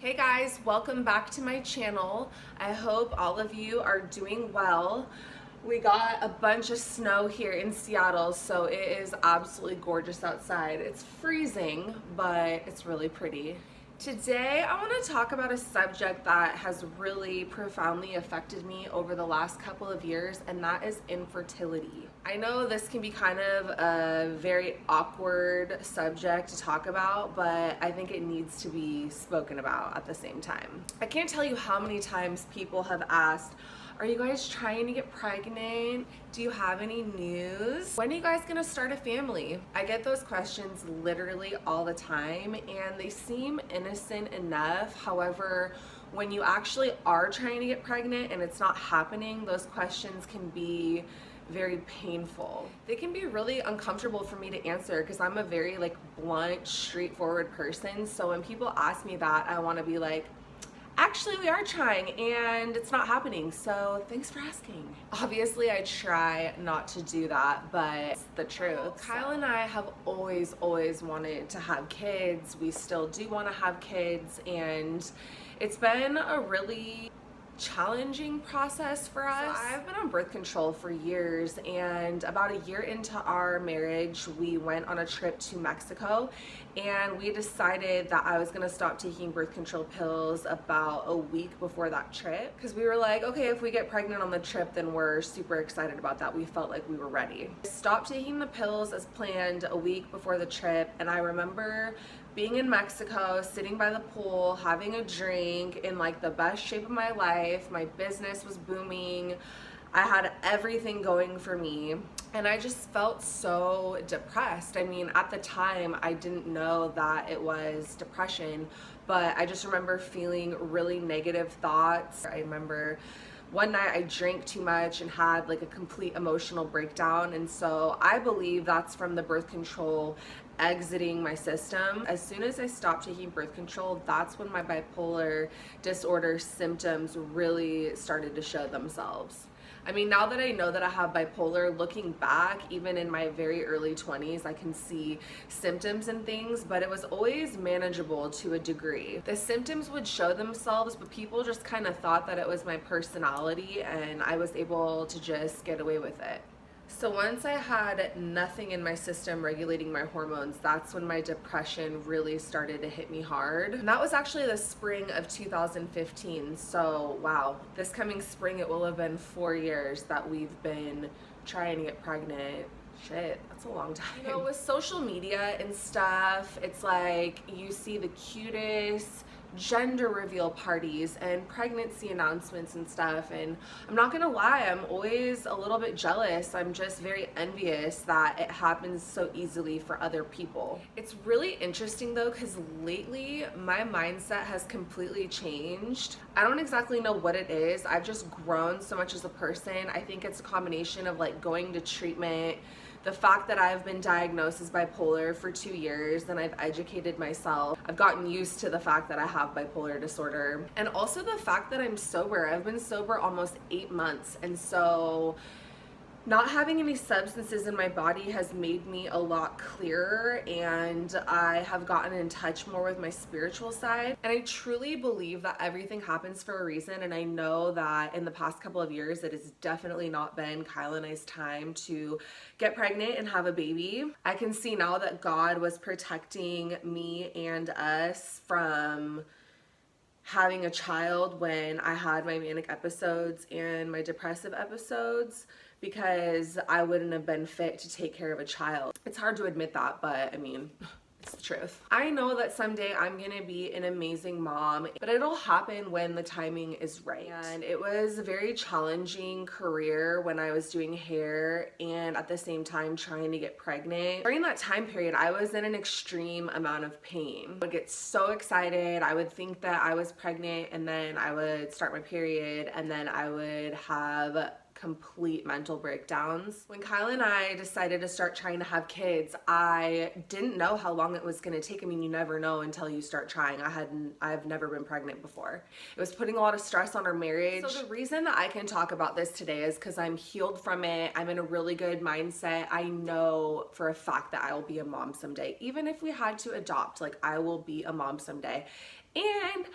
Hey guys, welcome back to my channel. I hope all of you are doing well. We got a bunch of snow here in Seattle, so it is absolutely gorgeous outside. It's freezing, but it's really pretty. Today, I want to talk about a subject that has really profoundly affected me over the last couple of years, and that is infertility. I know this can be kind of a very awkward subject to talk about, but I think it needs to be spoken about at the same time. I can't tell you how many times people have asked, are you guys trying to get pregnant? Do you have any news? When are you guys gonna start a family? I get those questions literally all the time, and they seem innocent enough. However, when you actually are trying to get pregnant and it's not happening, those questions can be very painful. They can be really uncomfortable for me to answer because I'm a very blunt, straightforward person. So when people ask me that, I want to be like, actually, we are trying and it's not happening, so thanks for asking. Obviously, I try not to do that, but it's the truth. Kyle and I have always wanted to have kids. We still do want to have kids, and it's been a really challenging process for us. So I've been on birth control for years, and about a year into our marriage, we went on a trip to Mexico, and we decided that I was gonna stop taking birth control pills about a week before that trip, because we were like, okay, if we get pregnant on the trip, then we're super excited about that. We felt like we were ready. I stopped taking the pills as planned a week before the trip, and I remember being in Mexico, sitting by the pool, having a drink, in the best shape of my life. My business was booming. I had everything going for me, and I just felt so depressed. I mean, at the time, I didn't know that it was depression, but I just remember feeling really negative thoughts. I remember one night I drank too much and had a complete emotional breakdown, and so I believe that's from the birth control exiting my system. As soon as I stopped taking birth control, that's when my bipolar disorder symptoms really started to show themselves. I mean, now that I know that I have bipolar, looking back, even in my very early 20s, I can see symptoms and things, but it was always manageable to a degree. The symptoms would show themselves, but people just kind of thought that it was my personality, and I was able to just get away with it. So once I had nothing in my system regulating my hormones, that's when my depression really started to hit me hard. And that was actually the spring of 2015. So wow, this coming spring it will have been 4 years that we've been trying to get pregnant. Shit, that's a long time. You know, with social media and stuff, it's like you see the cutest gender reveal parties and pregnancy announcements and stuff, and I'm not gonna lie, I'm always a little bit jealous. I'm just very envious that it happens so easily for other people. It's really interesting though, because lately my mindset has completely changed. I don't exactly know what it is. I've just grown so much as a person. I think it's a combination of going to treatment, the fact that I've been diagnosed as bipolar for 2 years, and I've educated myself. I've gotten used to the fact that I have bipolar disorder, and also the fact that I'm sober. I've been sober almost 8 months, and so not having any substances in my body has made me a lot clearer, and I have gotten in touch more with my spiritual side. And I truly believe that everything happens for a reason, and I know that in the past couple of years it has definitely not been Kyle and I's time to get pregnant and have a baby. I can see now that God was protecting me and us from having a child when I had my manic episodes and my depressive episodes, because I wouldn't have been fit to take care of a child. It's hard to admit that, but I mean, it's the truth. I know that someday I'm gonna be an amazing mom, but it'll happen when the timing is right. And it was a very challenging career when I was doing hair and at the same time trying to get pregnant. During that time period, I was in an extreme amount of pain. I would get so excited. I would think that I was pregnant, and then I would start my period, and then I would have complete mental breakdowns. When Kyle and I decided to start trying to have kids, I didn't know how long it was going to take. I mean, you never know until you start trying. I've never been pregnant before. It was putting a lot of stress on our marriage. So the reason that I can talk about this today is because I'm healed from it. I'm in a really good mindset. I know for a fact that I will be a mom someday. Even if we had to adopt, I will be a mom someday. And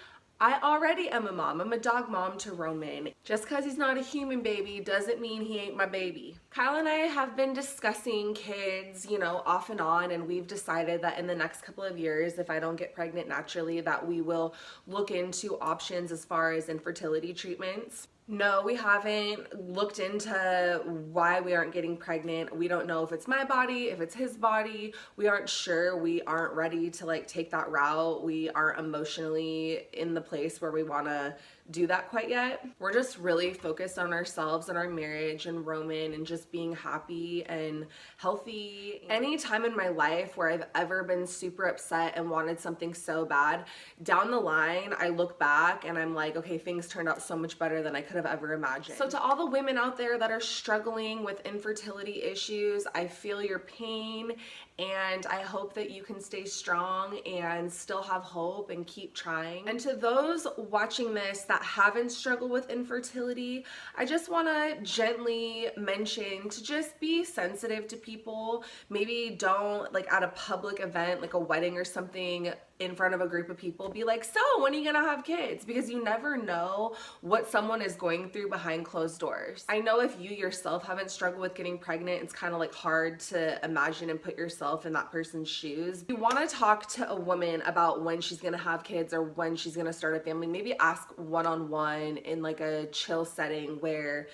I already am a mom. I'm a dog mom to Roman. Just because he's not a human baby doesn't mean he ain't my baby. Kyle and I have been discussing kids, you know, off and on, and we've decided that in the next couple of years, if I don't get pregnant naturally, that we will look into options as far as infertility treatments. No, we haven't looked into why we aren't getting pregnant. We don't know if it's my body, if it's his body. We aren't sure. We aren't ready to like take that route. We aren't emotionally in the place where we want to do that quite yet. We're just really focused on ourselves and our marriage and Roman and just being happy and healthy. Any time in my life where I've ever been super upset and wanted something so bad, down the line I look back and I'm like, okay, things turned out so much better than I could have ever imagined. So to all the women out there that are struggling with infertility issues, I feel your pain, and I hope that you can stay strong and still have hope and keep trying. And to those watching this that haven't struggled with infertility, I just want to gently mention to just be sensitive to people. Maybe don't, like at a public event like a wedding or something, in front of a group of people, be like, so when are you gonna have kids? Because you never know what someone is going through behind closed doors. I know if you yourself haven't struggled with getting pregnant, it's kind of like hard to imagine and put yourself in that person's shoes. If you want to talk to a woman about when she's gonna have kids or when she's gonna start a family, maybe ask one-on-one in like a chill setting where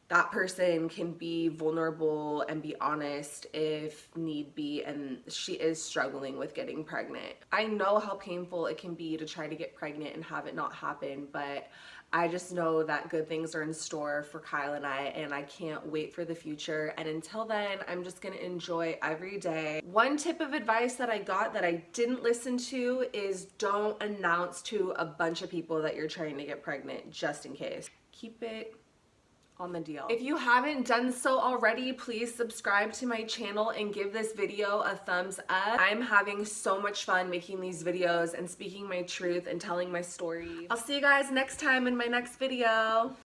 that person can be vulnerable and be honest if need be, and she is struggling with getting pregnant. I know how painful it can be to try to get pregnant and have it not happen, but I just know that good things are in store for Kyle and I can't wait for the future. And until then, I'm just gonna enjoy every day. One tip of advice that I got that I didn't listen to is don't announce to a bunch of people that you're trying to get pregnant, just in case. Keep it on the deal. If you haven't done so already, please subscribe to my channel and give this video a thumbs up. I'm having so much fun making these videos and speaking my truth and telling my story. I'll see you guys next time in my next video.